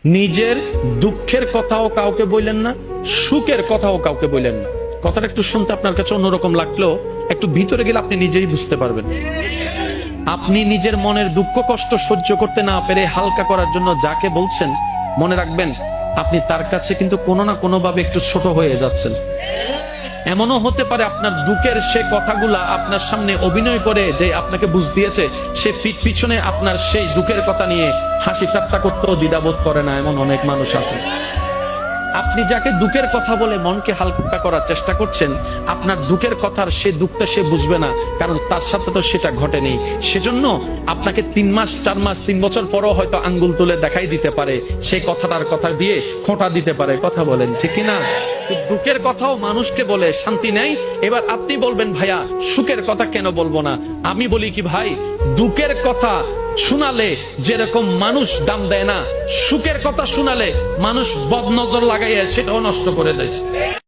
নিজের দুঃখের কথাও কাউকে বললেন না, সুখের কথাও কাউকে বললেন না। কথাটা একটু শুনতে আপনার কাছে অন্যরকম লাগলেও একটু ভিতরে গেলে আপনি নিজেই বুঝতে পারবেন। আপনি নিজের মনের দুঃখ কষ্ট সহ্য করতে না পেরে হালকা করার জন্য যাকে বলছেন, মনে রাখবেন আপনি তার কাছে কিন্তু কোনো না কোনো ভাবে একটু ছোট হয়ে যাচ্ছেন। এমনও হতে পারে আপনার দুঃখের সে কথাগুলা আপনার সামনে অভিনয় করে যে আপনাকে বুঝ দিয়েছে, সে পিঠ পিছনে আপনার সেই দুঃখের কথা নিয়ে হাসি ঠাট্টা করতেও দ্বিধাবোধ করে না, এমন অনেক মানুষ আছে। আপনি যাকে দুঃখের কথা বলে মনকে হালকা করার চেষ্টা করছেন, আপনার দুঃখের কথার সে দুঃখটা সে বুঝবে না, কারণ তার সাথে তো সেটা ঘটেনি। সেজন্য আপনাকে 3 মাস 4 মাস 3 বছর পরও হয়তো আঙ্গুল তুলে দেখাই দিতে পারে, সেই কথাটার কথা দিয়ে খোঁটা দিতে পারে। কথা বলেন ঠিক না? দুঃখের কথাও মানুষকে বলে শান্তি নেই। এবার আপনি বলবেন ভাইয়া সুখের কথা কেন বলবো না? আমি বলি কি ভাই, দুঃখের কথা শোনালে যেরকম মানুষ দাম দেয় না, সুখের কথা শোনালে মানুষ বদনজর লাগাইয়া সেটাও নষ্ট করে দেয়।